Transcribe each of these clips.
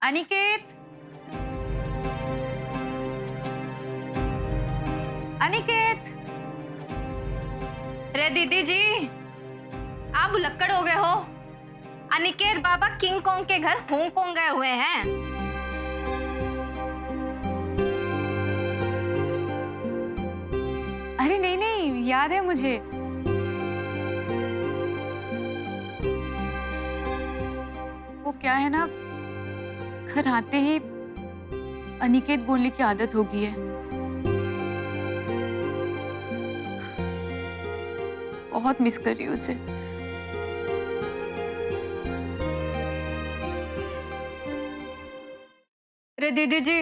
अनिकेत, अनिकेत। रे दीदी जी, आप भुलक्कड़ हो गए हो। अनिकेत बाबा किंग कॉन्ग के घर हांगकांग गए हुए हैं। अरे नहीं नहीं, याद है मुझे। वो क्या है ना, घर आते ही अनिकेत बोलने की आदत हो गई है। बहुत मिस कर रही हूँ उसे। रे दीदी जी,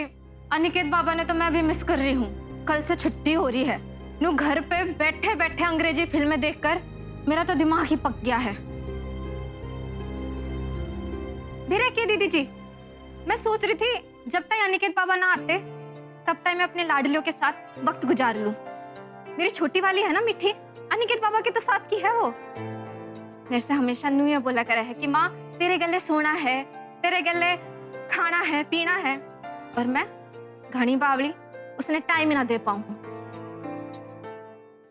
अनिकेत बाबा ने तो मैं भी मिस कर रही हूँ। कल से छुट्टी हो रही है। नू घर पे बैठे बैठे अंग्रेजी फिल्में देखकर मेरा तो दिमाग ही पक गया है। धीरे की दीदी जी, मैं सोच रही थी जब तक अनिकेत बाबा ना आते तब तक मैं अपने लाडलियों के साथ वक्त गुजार लूं। मेरी छोटी वाली है ना मिठी, अनिकेत बाबा के तो साथ की है वो। मेरे से हमेशा नू ये बोला करा है कि माँ तेरे गले सोना है, तेरे गले खाना है, पीना है। और मैं घनी बावली, उसने टाइम ही ना दे पाऊं।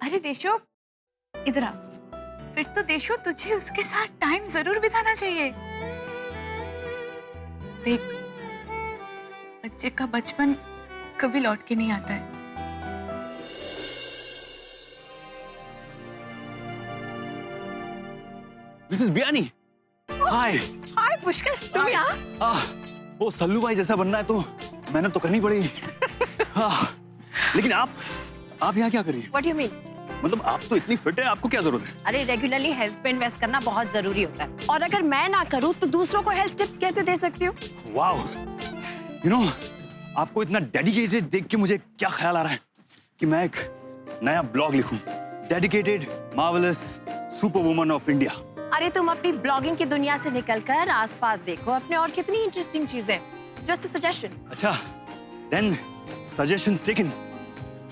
अरे देशो, इधर आ। फिर तो देशो तुझे उसके साथ टाइम जरूर बिताना चाहिए। देख, बच्चे का बचपन कभी लौट के नहीं आता है। This is Biyani. हाय। हाय पुष्कर, तुम यहाँ? वो सल्लू भाई जैसा बनना है तो मेहनत तो करनी पड़ेगी। लेकिन आप यहाँ क्या कर रही हैं? What do you mean? मतलब आप तो इतनी फिट है, आपको क्या जरूरत है? अरे रेगुलरली हेल्थ पे इन्वेस्ट करना बहुत जरूरी होता है, और अगर मैं ना करूँ तो दूसरों को हेल्थ टिप्स कैसे दे सकती हूँ? वाओ, यू नो, आपको इतना डेडिकेटेड देख के मुझे क्या ख्याल आ रहा है कि मैं एक नया ब्लॉग लिखूं। Dedicated marvellous super woman of India. अरे तुम अपनी ब्लॉगिंग की दुनिया से निकलकर आसपास देखो अपने, और कितनी इंटरेस्टिंग चीजें। Just a suggestion. अच्छा, देन सजेशन टेकन।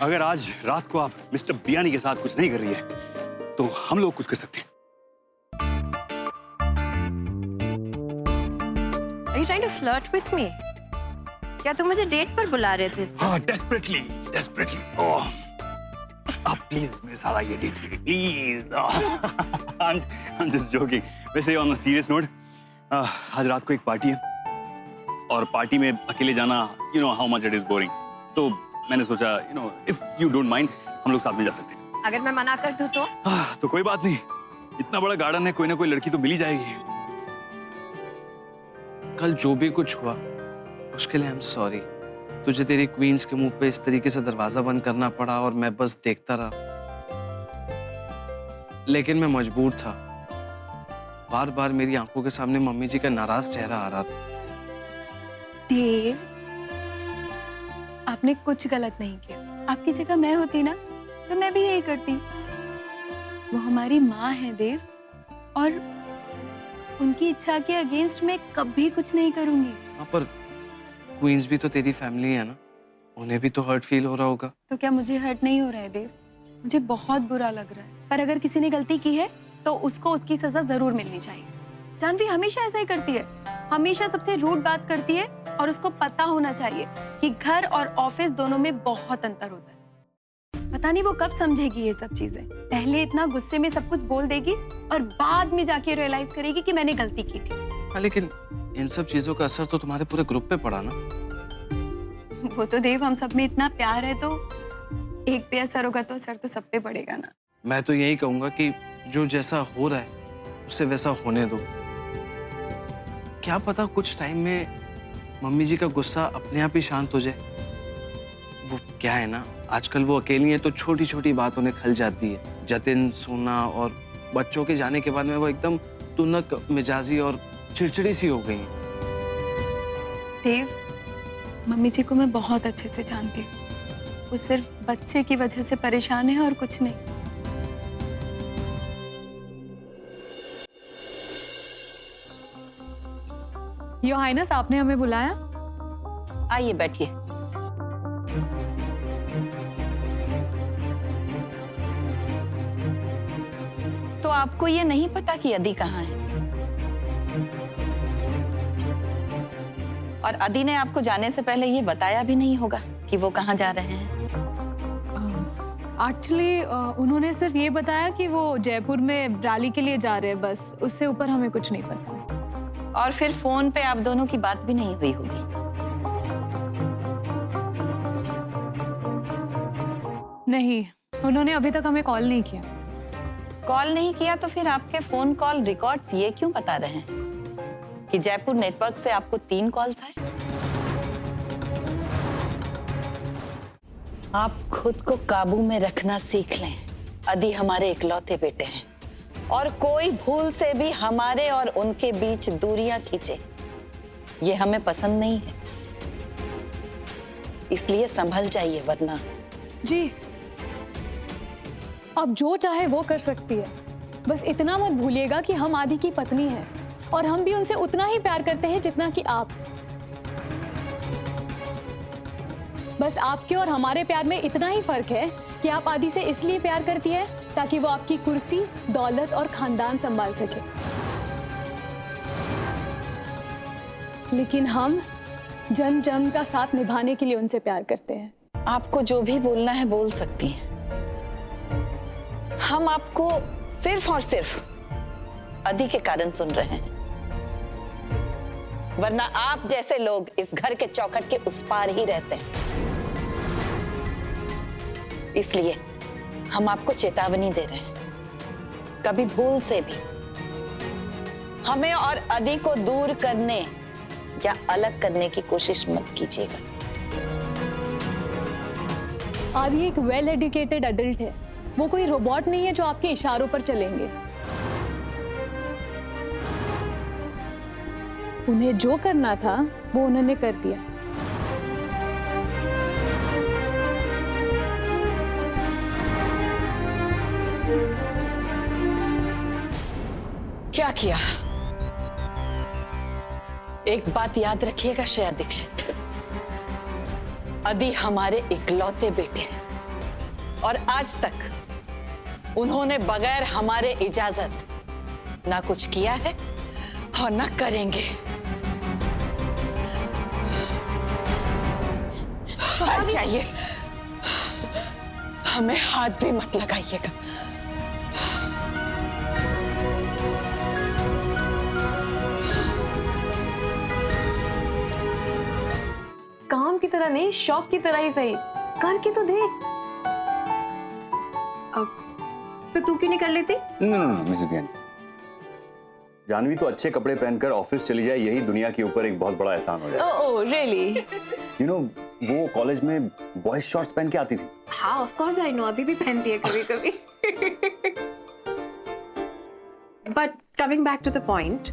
अगर आज रात को आप मिस्टर बियानी के साथ कुछ नहीं कर रही है तो हम लोग कुछ कर सकते हैं। Are you trying to flirt with me? क्या तुम मुझे डेट पर बुला रहे थे? हाँ, desperately, desperately. ओह, आप प्लीज मेरे साथ आइए डेट पे, प्लीज। I'm just joking. वैसे on a serious note, आज रात को एक पार्टी है और पार्टी में अकेले जाना, you know how much it is boring. तो मैंने सोचा, you know, if you don't mind, हम लोग साथ में जा सकते हैं। अगर मैं मना कर दूं तो? तो कोई बात नहीं, इतना बड़ा गार्डन है, कोई ना कोई लड़की तो मिल ही जाएगी। कल जो भी कुछ हुआ उसके लिए आई एम सॉरी। तुझे तेरी क्वींस के मुंह पे इस तरीके से दरवाजा बंद करना पड़ा और मैं बस देखता रहा, लेकिन मैं मजबूर था। बार बार मेरी आंखों के सामने मम्मी जी का नाराज चेहरा आ रहा था। देव, आपने कुछ गलत नहीं किया। आपकी जगह मैं होती ना तो मैं भी यही करती। वो हमारी माँ है देव, और उनकी इच्छा के अगेंस्ट मैं कभी कुछ नहीं करूंगी। हाँ, पर क्वींस भी तो तेरी फैमिली है ना, उन्हें भी तो हर्ट फील हो रहा होगा। तो क्या मुझे हर्ट नहीं हो रहा है देव? मुझे बहुत बुरा लग रहा है, पर अगर किसी ने गलती की है तो उसको उसकी सजा जरूर मिलनी चाहिए। जानवी हमेशा ऐसा ही करती है, हमेशा सबसे रूड बात करती है, और उसको पता होना चाहिए कि घर और ऑफिस दोनों में बहुत अंतर होता है। पता नहीं वो कब समझेगी ये सब चीजें। पहले इतना गुस्से में सब कुछ बोल देगी और बाद में जाके रियलाइज करेगी कि मैंने गलती की थी। हाँ, लेकिन इन सब चीजों का असर तो तुम्हारे पूरे ग्रुप पे पड़ा ना। वो तो देव, हम सब में इतना प्यार है तो एक पे असर होगा तो असर तो सब पे पड़ेगा ना। मैं तो यही कहूंगा कि जो जैसा हो रहा है उसे वैसा होने दो। क्या पता कुछ टाइम में मम्मी जी का गुस्सा अपने आप ही शांत हो जाए। वो क्या है ना, आजकल वो अकेली है तो छोटी छोटी बात उन्हें खल जाती है। जतिन, सोना और बच्चों के जाने के बाद में वो एकदम तुनक मिजाजी और चिड़चिड़ी सी हो गई। देव, मम्मी जी को मैं बहुत अच्छे से जानती हूँ। वो सिर्फ बच्चे की वजह से परेशान है और कुछ नहीं। योर हाइनेस, आपने हमें बुलाया? आइए बैठिए। तो आपको ये नहीं पता कि यदि कहाँ है? और अदी ने आपको जाने से पहले ये बताया भी नहीं होगा कि वो कहाँ जा रहे हैं। एक्चुअली उन्होंने सिर्फ ये बताया कि वो जयपुर में रैली के लिए जा रहे हैं, बस उससे ऊपर हमें कुछ नहीं पता। और फिर फोन पे आप दोनों की बात भी नहीं हुई होगी। नहीं, उन्होंने अभी तक हमें कॉल नहीं किया। कॉल नहीं किया तो फिर आपके फोन कॉल रिकॉर्ड्स ये क्यों बता रहे हैं कि जयपुर नेटवर्क से आपको 3 कॉल्स आए? आप खुद को काबू में रखना सीख लें। अदी हमारे इकलौते बेटे हैं और कोई भूल से भी हमारे और उनके बीच दूरियां खींचे, ये हमें पसंद नहीं है। इसलिए संभल जाइए, वरना। जी, अब जो चाहे वो कर सकती है, बस इतना मत भूलिएगा कि हम आदि की पत्नी हैं और हम भी उनसे उतना ही प्यार करते हैं जितना कि आप। बस आपके और हमारे प्यार में इतना ही फर्क है कि आप आदि से इसलिए प्यार करती है ताकि वो आपकी कुर्सी, दौलत और खानदान संभाल सके, लेकिन हम जन्म जन्म का साथ निभाने के लिए उनसे प्यार करते हैं। आपको जो भी बोलना है बोल सकती हैं। हम आपको सिर्फ और सिर्फ अदी के कारण सुन रहे हैं, वरना आप जैसे लोग इस घर के चौखट के उस पार ही रहते हैं। इसलिए हम आपको चेतावनी दे रहे हैं, कभी भूल से भी हमें और अदी को दूर करने या अलग करने की कोशिश मत कीजिएगा। आदि एक वेल एजुकेटेड एडल्ट है, वो कोई रोबोट नहीं है जो आपके इशारों पर चलेंगे। उन्हें जो करना था वो उन्होंने कर दिया। क्या किया? एक बात याद रखिएगा श्रेया दीक्षित, अदी हमारे इकलौते बेटे हैं और आज तक उन्होंने बगैर हमारे इजाजत ना कुछ किया है और ना करेंगे। हट जाइए, हमें हाथ भी मत लगाइएगा। काम की तरह नहीं, शौक की तरह ही सही, करके तो देख। तो तू क्यों नहीं कर लेती? नो मिसेस बियानी, जानवी तो अच्छे कपड़े पहनकर ऑफिस चली जाए, यही दुनिया के ऊपर एक बहुत बड़ा एहसान हो जाए। Oh really? यू नो, वो कॉलेज में बॉयज शॉर्ट्स पहन के आती थी। हाँ ऑफ कोर्स आई नो, अभी भी पहनती है कभी कभी। But coming back to the point,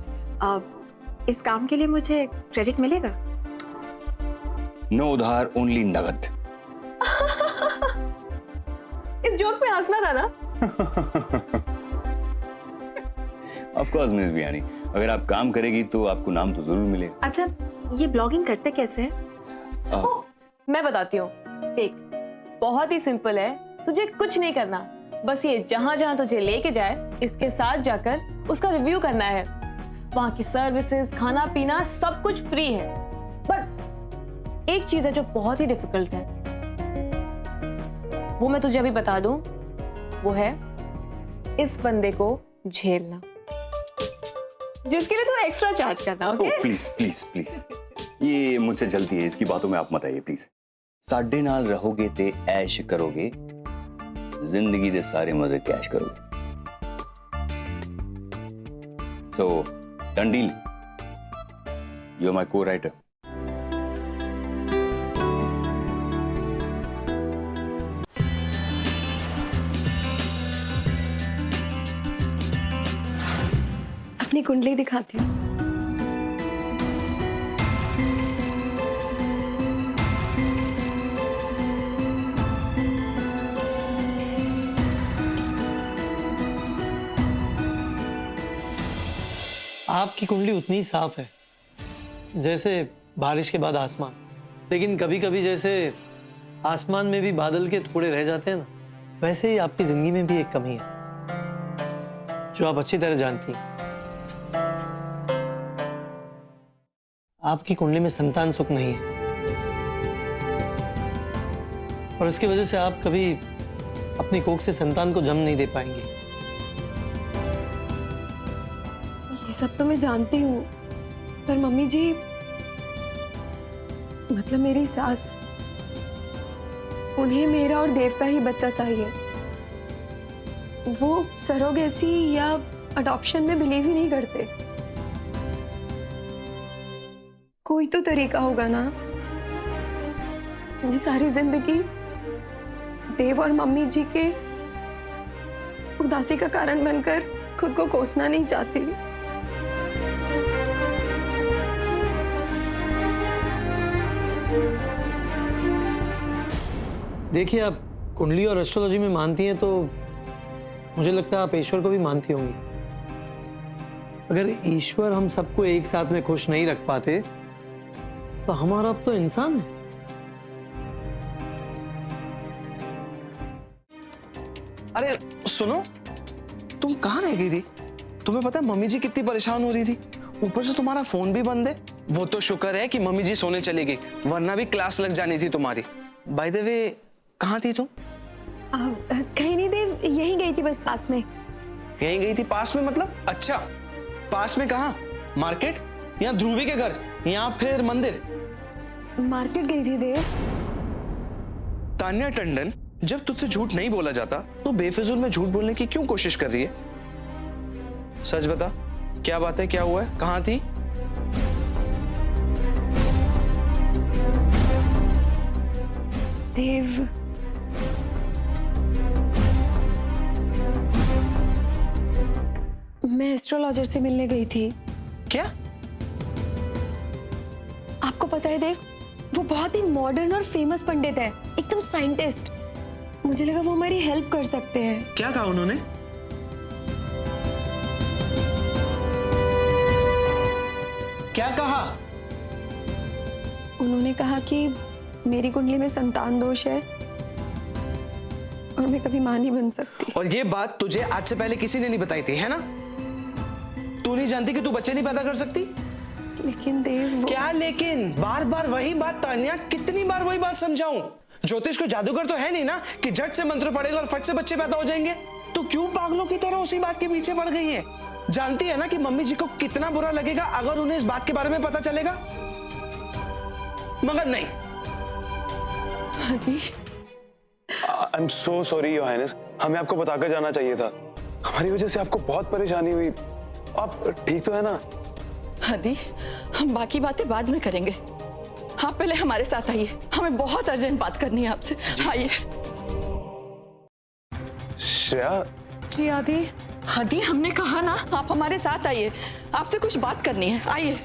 इस काम के लिए मुझे क्रेडिट मिलेगा? नो उधार, ओनली नगद। इस जोक में हंसना था ना? ऑफ कोर्स मिस बियानी, अगर आप काम करेगी तो आपको नाम तो जरूर मिलेगा। अच्छा, ये ब्लॉगिंग करते कैसे हैं? मैं बताती हूँ, देख बहुत ही सिंपल है, तुझे कुछ नहीं करना, बस ये जहां जहां तुझे लेके जाए इसके साथ जाकर उसका रिव्यू करना है। वहां की सर्विसेज, खाना पीना सब कुछ फ्री है। बट एक चीज है जो बहुत ही डिफिकल्ट है, वो मैं तुझे अभी बता दूं, वो है इस बंदे को झेलना, जिसके लिए तू एक्स्ट्रा चार्ज करना। ओके? प्लीज प्लीज प्लीज, ये मुझसे जल्दी है, इसकी बातों में आप मत आइए प्लीज। साडे नाल रहोगे ते ऐश करोगे, जिंदगी दे सारे मजे कैश करोगे। So done deal, you are my co writer. अपनी कुंडली दिखाती हूँ। आपकी कुंडली उतनी ही साफ है जैसे बारिश के बाद आसमान, लेकिन कभी कभी जैसे आसमान में भी बादल के टुकड़े रह जाते हैं ना, वैसे ही आपकी जिंदगी में भी एक कमी है जो आप अच्छी तरह जानती हैं। आपकी कुंडली में संतान सुख नहीं है और इसकी वजह से आप कभी अपनी कोख से संतान को जन्म नहीं दे पाएंगे। ये सब तो मैं जानती हूँ, पर मम्मी जी, मतलब मेरी सास, उन्हें मेरा और देव का ही बच्चा चाहिए। वो सरोगेसी या अडॉप्शन में बिलीव ही नहीं करते। कोई तो तरीका होगा ना। मैं सारी जिंदगी देव और मम्मी जी के उदासी का कारण बनकर खुद को कोसना नहीं चाहती। देखिए, आप कुंडली और एस्ट्रोलॉजी में मानती हैं तो मुझे लगता है आप ईश्वर को भी मानती होंगी। अगर ईश्वर हम सबको एक साथ में खुश नहीं रख पाते तो हमारा अब तो इंसान है। अरे सुनो, तुम कहाँ रह गई थी? तुम्हें पता है मम्मी जी कितनी परेशान हो रही थी? ऊपर से तुम्हारा फोन भी बंद है। वो तो शुक्र है कि मम्मी जी सोने चली गई, वरना भी क्लास लग जानी थी तुम्हारी। बाय द वे, कहाँ थी तुम? कहीं नहीं देव, यहीं गई थी बस पास में। यहीं गई थी पास में मतलब? अच्छा, पास में कहाँ? मार्केट या ध्रुवी के घर या फिर मंदिर? मार्केट गई थी देव। तान्या टंडन, जब तुझसे झूठ नहीं बोला जाता तो बेफिजूल में झूठ बोलने की क्यों कोशिश कर रही है? सच बता, क्या बात है, क्या हुआ है, कहाँ थी? देव, मैं एस्ट्रोलॉजर से मिलने गई थी। क्या? आपको पता है देव, वो बहुत ही मॉडर्न और फेमस पंडित है, एकदम साइंटिस्ट। मुझे लगा वो हमारी हेल्प कर सकते हैं। क्या कहा उन्होंने? क्या कहा? उन्होंने कहा कि मेरी कुंडली में संतान दोष है और मैं कभी मां नहीं बन सकती। और ये बात तुझे आज से पहले किसी ने नहीं बताई थी, है ना? तू नहीं जानती कि तू बच्चे नहीं पैदा कर सकती? लेकिन देव वो... क्या लेकिन? बार बार वही बात तान्या, कितनी बार वही बात समझाऊं? ज्योतिष को जादूगर तो है नहीं ना कि झट से मंत्र पड़ेगा और फट से बच्चे पैदा हो जाएंगे। तो क्यों पागलों की तरह उसी बात के पीछे पड़ गई है? जानती है ना कि मम्मी जी को कितना बुरा लगेगा अगर उन्हें इस बात के बारे में पता चलेगा? मगर नहीं। I am so sorry your highness, हमें आपको बताकर जाना चाहिए था। हमारी वजह से आपको बहुत परेशानी हुई। आप ठीक तो है ना? आदि, हम बाकी बातें बाद में करेंगे। आप पहले हमारे साथ आइए, हमें बहुत अर्जेंट बात करनी है आपसे। आइए। श्रेया। जी आदि। आदि, हमने कहा ना आप हमारे साथ आइए, आपसे कुछ बात करनी है। आइए।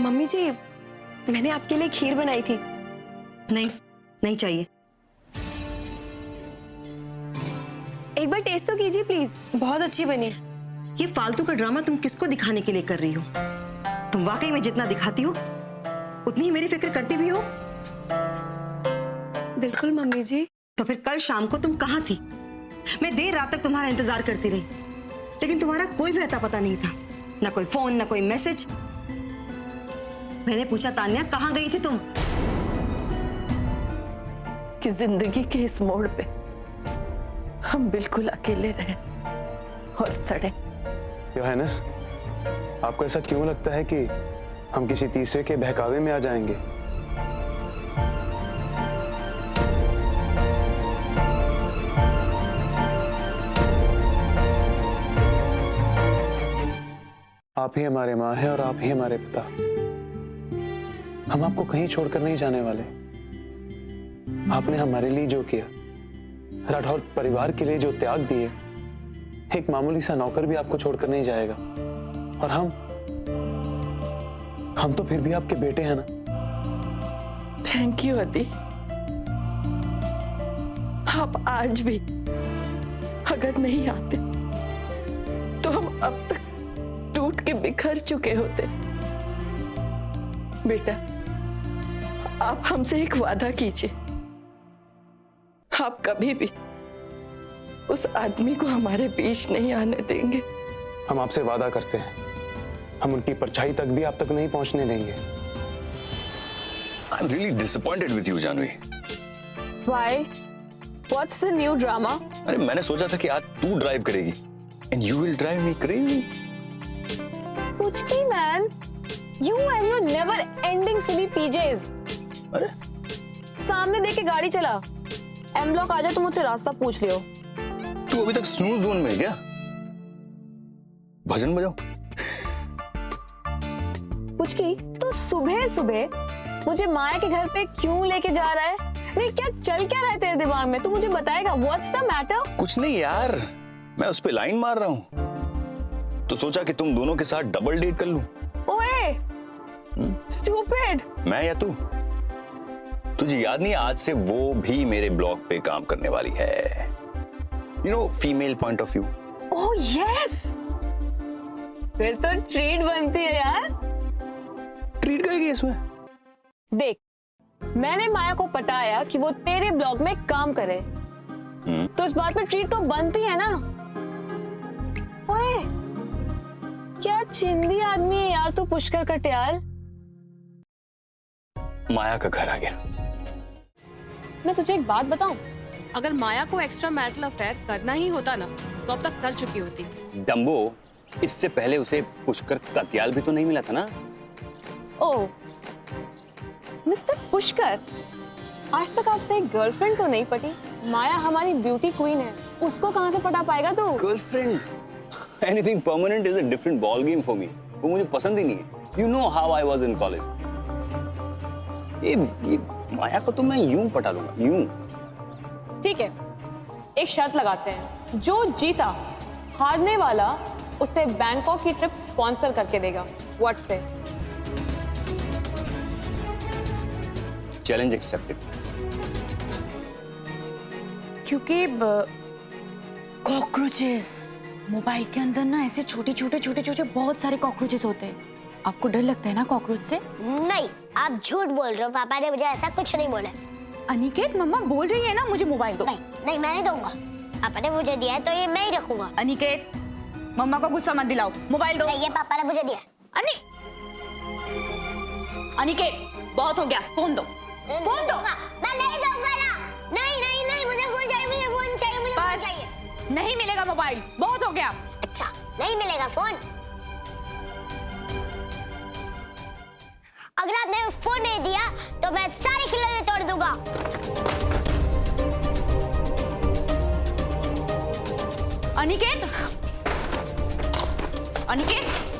मम्मी जी, मैंने आपके लिए खीर बनाई थी। नहीं, नहीं चाहिए। एक बार टेस्ट तो कीजिए प्लीज, बहुत अच्छी बनी। ये फालतू का ड्रामा तुम किसको दिखाने के लिए कर रही हो? तुम वाकई में जितना दिखाती हो उतनी ही मेरी फिक्र करती भी हो। बिल्कुल मम्मी जी। तो फिर कल शाम को तुम कहाँ थी? मैं देर रात तक तुम्हारा इंतजार करती रही, लेकिन तुम्हारा कोई भी अता पता नहीं था, ना कोई फोन, ना कोई मैसेज। मैंने पूछा, तान्या कहाँ गई थी तुम? कि जिंदगी के इस मोड़ पे हम बिल्कुल अकेले रहे और सड़े। योर हाइनेस, आपको ऐसा क्यों लगता है कि हम किसी तीसरे के बहकावे में आ जाएंगे? आप ही हमारे माँ हैं और आप ही हमारे पिता। हम आपको कहीं छोड़कर नहीं जाने वाले। आपने हमारे लिए जो किया, राठौर परिवार के लिए जो त्याग दिए, एक मामूली सा नौकर भी आपको छोड़कर नहीं जाएगा। और हम तो फिर भी आपके बेटे हैं ना। थैंक यू अदी। आप आज भी अगर नहीं आते तो हम अब तक टूट के बिखर चुके होते। बेटा, आप हमसे एक वादा कीजिए, आप कभी भी उस आदमी को हमारे बीच नहीं आने देंगे। हम आपसे वादा करते हैं, हम उनकी परछाई तक भी आप तक नहीं पहुंचने देंगे। I'm really disappointed with you, Janvi. Why? What's the new drama? अरे मैंने सोचा था कि आज तू ड्राइव करेगी and you will drive me crazy। Puchki man, you and your never-ending silly PJs। अरे सामने देख के गाड़ी चला, एम ब्लॉक आ जाए तो मुझसे रास्ता पूछ लियो। तू अभी तक स्नूज जोन में है क्या? भजन बजाओ। पुचकी, तो सुबह सुबह मुझे माया के घर पे क्यों लेके जा रहा है? नहीं, क्या चल क्या रहा है तेरे दिमाग में? तू मुझे बताएगा। What's the matter? कुछ नहीं यार, मैं उस पे लाइन मार रहा हूँ, तो सोचा कि तुम दोनों के साथ डबल डेट कर लूं। ओए, stupid। मैं या तू? तुझे याद नहीं, आज से वो भी मेरे ब्लॉग पे काम करने वाली है। You know, female point of view। Oh yes। फिर तो ट्रीट बनती है यार। ट्रीट करेगी इसमें? देख, मैंने माया को पटाया कि वो तेरे ब्लॉग में काम करे, तो इस बात में ट्रीट तो बनती है ना। ओए, क्या चिंदी आदमी है यार तू, पुष्कर कटियाल। माया का घर आ गया। मैं तुझे एक बात बताऊं, अगर माया को एक्स्ट्रा मैरिटल अफेयर करना ही होता ना तो अब तक कर चुकी होती। डम्बो, इससे पहले उसे पुष्कर कतियाल भी तो नहीं मिला था ना। ओ मिस्टर पुष्कर, आज तक आपसे एक गर्लफ्रेंड तो नहीं पटी? माया हमारी ब्यूटी क्वीन है, उसको कहां से पटा पाएगा तू? Girlfriend? Anything permanent is a different ball game for me. वो मुझे पसंद ही नहीं है। You know how I was in college. ये माया को तो मैं यूं पटा लूंगा, यूं। ठीक है, एक शर्त लगाते हैं, जो जीता हारने वाला उसे बैंकॉक की ट्रिप स्पॉन्सर करके देगा। व्हाट से? Challenge accepted. क्योंकि कॉकरोचेस, मोबाइल के अंदर ना ऐसे छोटे छोटे बहुत सारे कॉकरोचेस होते हैं। आपको डर लगता है ना कॉकरोच से? नहीं, आप झूठ बोल रहे हो। पापा ने मुझे ऐसा कुछ नहीं बोला। अनिकेत, मम्मा बोल रही है ना मुझे मोबाइल दो। नहीं, मैं नहीं दूंगा। पापा ने मुझे दिया है तो ये मैं ही रखूंगा। अनिकेत, मम्मा को गुस्सा मत दिलाओ, मोबाइल दो। नहीं, ये पापा ने मुझे दिया। अनिकेत, बहुत हो गया, फोन दो। फोन दो। मैं नहीं दूंगा ना। नहीं, मुझे फोन चाहिए, मुझे फोन चाहिए, मुझे फोन चाहिए। नहीं मिलेगा मोबाइल, बहुत हो गया। अच्छा, नहीं मिलेगा फोन। अगर आपने फोन नहीं दिया तो मैं सारे खिलौने तोड़ दूंगा। अनिकेत,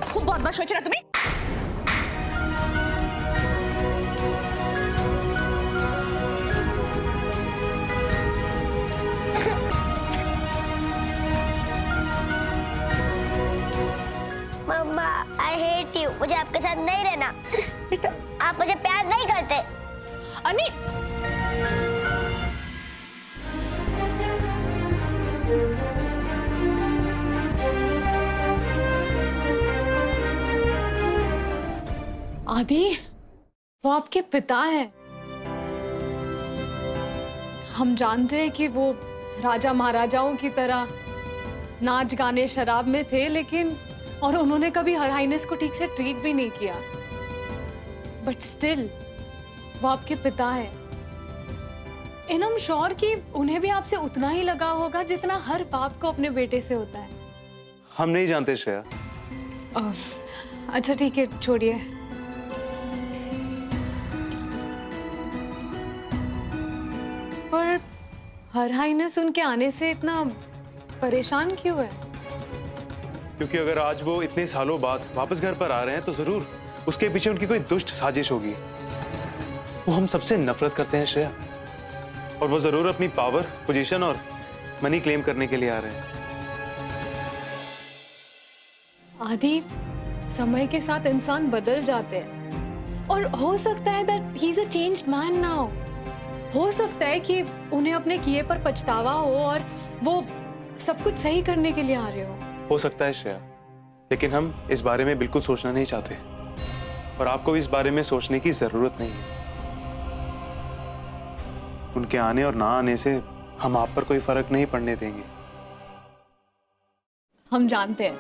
खूब बहुत बदमाश सोच रहा तुम्हें। मम्मा, आई हेट यू। मुझे आपके साथ नहीं रहना। बेटा, आप मुझे प्यार नहीं करते। अनि, आदि, वो आपके पिता हैं। हम जानते हैं कि वो राजा महाराजाओं की तरह नाच गाने शराब में थे, लेकिन और उन्होंने कभी हर हाइनेस को ठीक से ट्रीट भी नहीं किया, बट स्टिल वो आपके पिता हैं। एंड आई एम श्योर कि उन्हें भी आपसे उतना ही लगा होगा जितना हर बाप को अपने बेटे से होता है। हम नहीं जानते श्रेया। अच्छा ठीक है, छोड़िए। पर हर हाइनेस उनके आने से इतना परेशान क्यों है? क्योंकि अगर आज वो इतने सालों बाद वापस घर पर आ रहे हैं तो जरूर उसके पीछे उनकी कोई दुष्ट साजिश होगी। वो हम सबसे नफरत करते हैं श्रेया, और वो जरूर अपनी पावर, पोजीशन और मनी क्लेम करने के लिए आ रहे हैं। आदि, समय के साथ इंसान बदल जाते हैं और हो सकता है that he is a changed man now. हो सकता है कि उन्हें अपने किए पर पछतावा हो और वो सब कुछ सही करने के लिए आ रहे हो सकता है श्रेया, लेकिन हम इस बारे में बिल्कुल सोचना नहीं चाहते और आपको इस बारे में सोचने की जरूरत नहीं है। उनके आने और ना आने से हम आप पर कोई फर्क नहीं पड़ने देंगे। हम जानते हैं।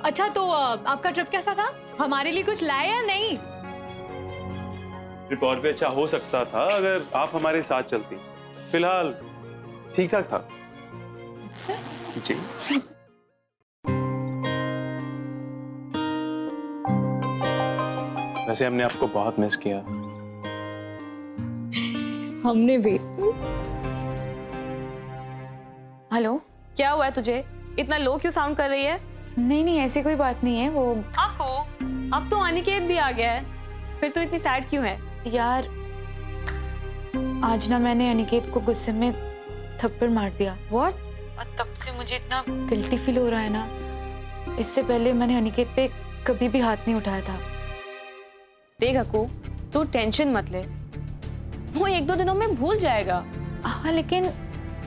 अच्छा तो आपका ट्रिप कैसा था? हमारे लिए कुछ लाए या नहीं? ट्रिप और भी अच्छा हो सकता था अगर आप हमारे साथ चलती। फिलहाल ठीक ठाक था। जी। वैसे हमने आपको बहुत मिस किया। हमने भी। हेलो, क्या हुआ है तुझे? इतना लो क्यों साउंड कर रही है? नहीं नहीं ऐसी कोई बात नहीं है। वो आको, अब तो अनिकेत भी आ गया है, फिर तू इतनी सैड क्यों है? यार आज ना मैंने अनिकेत को गुस्से में थप्पड़ मार दिया। व्हाट? और तब से मुझे इतना गिल्टी फील हो रहा है ना। इससे पहले मैंने अनिकेत पे कभी भी हाथ नहीं उठाया था। देख अको, तू टेंशन मत ले, वो 1-2 दिनों में भूल जाएगा। हाँ लेकिन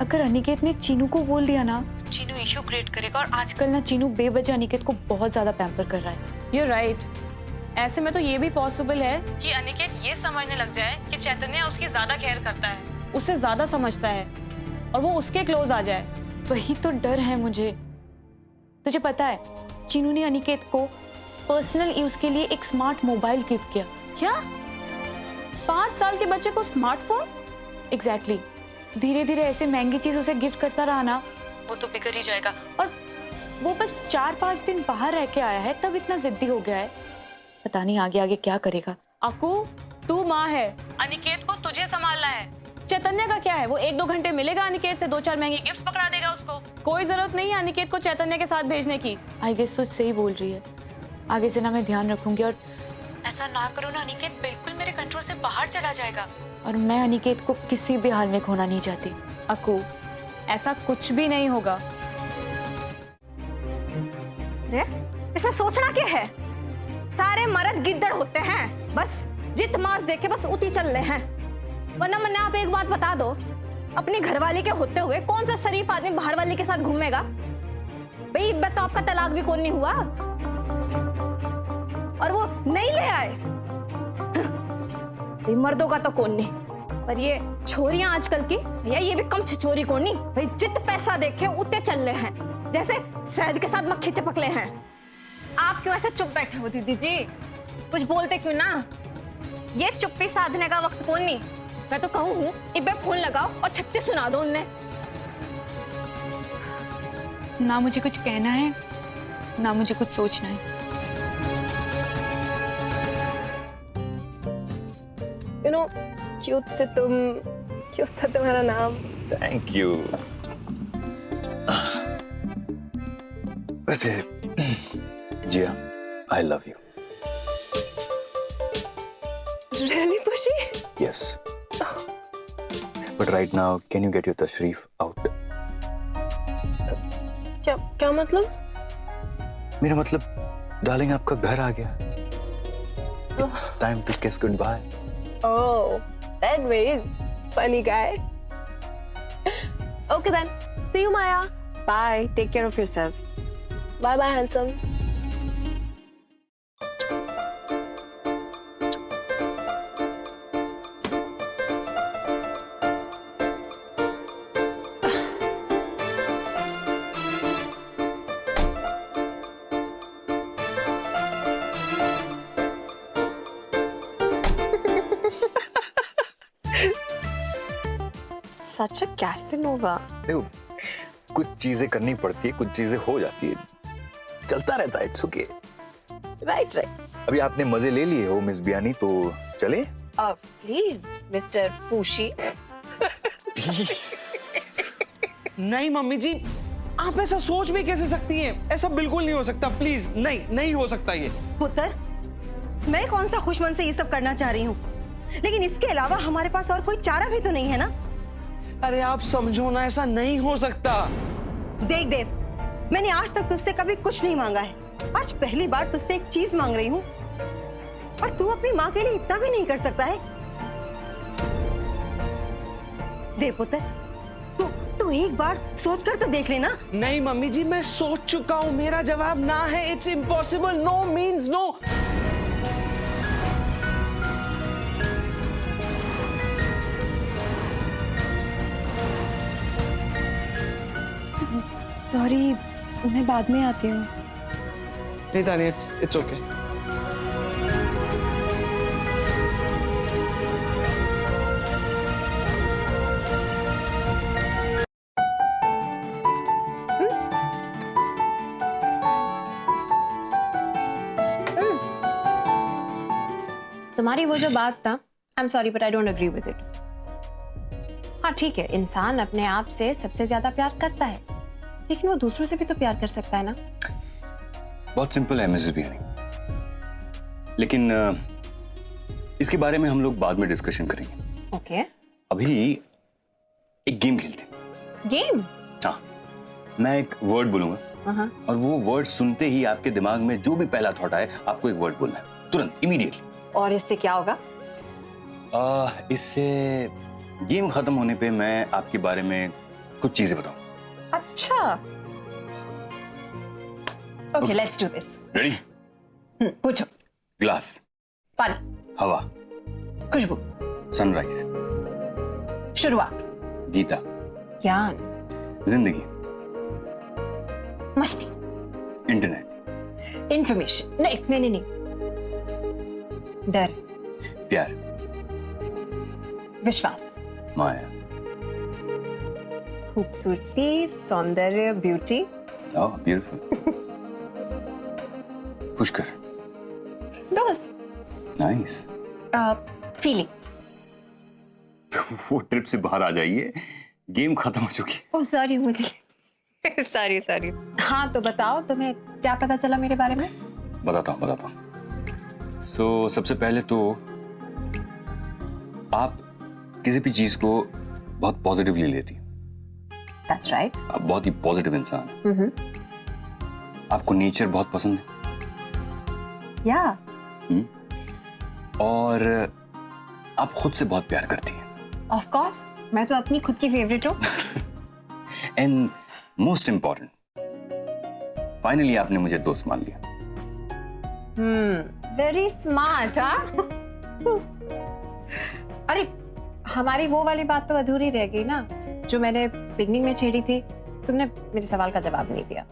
अगर अनिकेत ने चीनू को बोल दिया ना, चीनू इशू क्रिएट करेगा। और आजकल ना चीनू बेवजह अनिकेत को बहुत ज्यादा पैम्पर कर रहा है। You're right. ऐसे में तो ये भी पॉसिबल है कि अनिकेत ये समझने लग जाए कि चैतन्य उसकी ज्यादा केयर करता है, उससे ज्यादा समझता है और वो उसके क्लोज आ जाए। वही तो डर है मुझे। तुझे पता है चीनू ने अनिकेत को पर्सनल यूज के लिए एक स्मार्ट मोबाइल गिफ्ट किया। क्या? 5 साल के बच्चे को स्मार्टफोन? एग्जैक्टली। धीरे धीरे ऐसे महंगी चीज उसे गिफ्ट करता रहा ना, वो तो बिगड़ ही जाएगा। और वो बस 4-5 दिन बाहर रह के आया है, तब इतना जिद्दी हो गया है। पता नहीं आगे आगे क्या करेगा। अकू, तू माँ है, अनिकेत को तुझे संभालना है। चैतन्य का क्या है? वो 1-2 घंटे मिलेगा अनिकेत से, 2-4 महंगी गिफ्ट्स पकड़ा देगा उसको। कोई जरूरत नहीं है अनिकेत को चैतन्य के साथ भेजने की। आई गेस तू सही बोल रही है। आगे से ना मैं ध्यान रखूंगी और ऐसा ना करो ना अनिकेत बिल्कुल मेरे कंट्रोल से बाहर चला जाएगा। और मैं अनिकेत को किसी भी हाल में खोना नहीं चाहती। अकू, ऐसा कुछ भी नहीं होगा। रे, इसमें सोचना क्या है? सारे मर्द गिद्दड़ होते हैं, बस जित मांस देखे बस उती चल रहे हैं। वरना मैंने आप एक बात बता दो, अपनी घरवाली के होते हुए कौन सा शरीफ आदमी बाहर वाले के साथ घूमेगा? भाई इब्बत तो आपका तलाक भी कौन नहीं हुआ और वो नहीं ले आए। भाई मर्दों का तो कौन नहीं, पर ये छोरियां आजकल की भैया ये भी कम छिछोरी कौन नहीं। भाई जित पैसा देखे उतने चल रहे हैं, जैसे शहद के साथ मक्खी चिपक ले हैं। आप क्यों ऐसे चुप बैठे हो दीदी जी? कुछ बोलते क्यों ना? ये चुप्पी साधने का वक्त कौन नहीं। मैं तो कहूँ हूँ इब्बे फोन लगाओ और 36 सुना दो उन्हें। ना मुझे कुछ कहना है ना मुझे कुछ सोचना है। You know, क्यूट से तुम, क्यूट था तुम्हारा नाम। Thank you. वैसे जिया, I love you. Really, Pushi? Yes. But right now, can you get your तशरीफ out? क्या मतलब? मेरा मतलब, डार्लिंग आपका घर आ गया। It's time to kiss goodbye. Oh, that way is funny guy. Okay then, see you, Maya. Bye. Take care of yourself. Bye bye, handsome. Such a Casanova. देखो, कुछ चीजें करनी पड़ती है, कुछ चीजें हो जाती है, चलता रहता है। It's okay. Right. अभी आपने मजे ले लिए हो मिस बियानी, तो चले? Please, Mr. Pushi. नहीं मम्मी जी, आप ऐसा सोच भी कैसे सकती हैं? ऐसा बिल्कुल नहीं हो सकता। प्लीज नहीं हो सकता ये। पुत्र, मैं कौन सा खुशमन से ये सब करना चाह रही हूँ, लेकिन इसके अलावा हमारे पास और कोई चारा भी तो नहीं है ना। अरे आप समझो ना, ऐसा नहीं हो सकता। देख देव, मैंने आज तक तुझसे कभी कुछ नहीं मांगा है। आज पहली बार तुझसे एक चीज मांग रही हूँ। और तू अपनी माँ के लिए इतना भी नहीं कर सकता है? दे पुत्र, तू एक बार सोच कर तो देख लेना। नहीं मम्मी जी, मैं सोच चुका हूँ, मेरा जवाब ना है। It's impossible. No means no. Sorry, मैं बाद में आती हूँ। नहीं तानिया, इट्स ओके। तुम्हारी वो जो बात था, I am sorry but I don't agree with it. हाँ ठीक है, इंसान अपने आप से सबसे ज्यादा प्यार करता है, लेकिन वो दूसरों से भी तो प्यार कर सकता है ना। बहुत सिंपल है मिसेस बिहारी, लेकिन इसके बारे में हम लोग बाद में डिस्कशन करेंगे। ओके। अभी एक गेम खेलते हैं। गेम? हाँ, मैं एक वर्ड बोलूंगा और वो वर्ड सुनते ही आपके दिमाग में जो भी पहला थॉट आए, आपको एक वर्ड बोलना है तुरंत, इमीडिएटली। और इससे क्या होगा? इससे गेम खत्म होने पे मैं आपके बारे में कुछ चीजें बताऊं। अच्छा, okay, let's do this. Ready? पूछो। ग्लास, पानी, हवा, खुशबू, सनराइज, शुरुआत, गीता, ज्ञान, जिंदगी, मस्ती, इंटरनेट, इंफॉर्मेशन। नहीं, डर, प्यार, विश्वास, माया, खूबसूरती, सौंदर्य, ब्यूटी, ओह ब्यूटीफुल, पुष्कर, दोस्त, नाइस। फीलिंग्स। वो ट्रिप से बाहर आ जाइए, गेम खत्म हो चुकी है। ओह सॉरी, मुझे सॉरी। हाँ तो बताओ, तुम्हें क्या पता चला मेरे बारे में? बताता हूँ। सो सबसे पहले तो आप किसी भी चीज को बहुत पॉजिटिवली लेती हैं। That's right. आप बहुत ही पॉजिटिव इंसान हैं। आपको नेचर बहुत पसंद है। या और आप खुद से बहुत प्यार करती हैं। ऑफ कोर्स, मैं तो अपनी खुद की फेवरेट हूँ। एंड मोस्ट इम्पोर्टेंट, फाइनली आपने मुझे दोस्त मान लिया। Very smart. हाँ अरे, हमारी वो वाली बात तो अधूरी रह गई ना, जो मैंने बिगनिंग में छेड़ी थी। तुमने मेरे सवाल का जवाब नहीं दिया।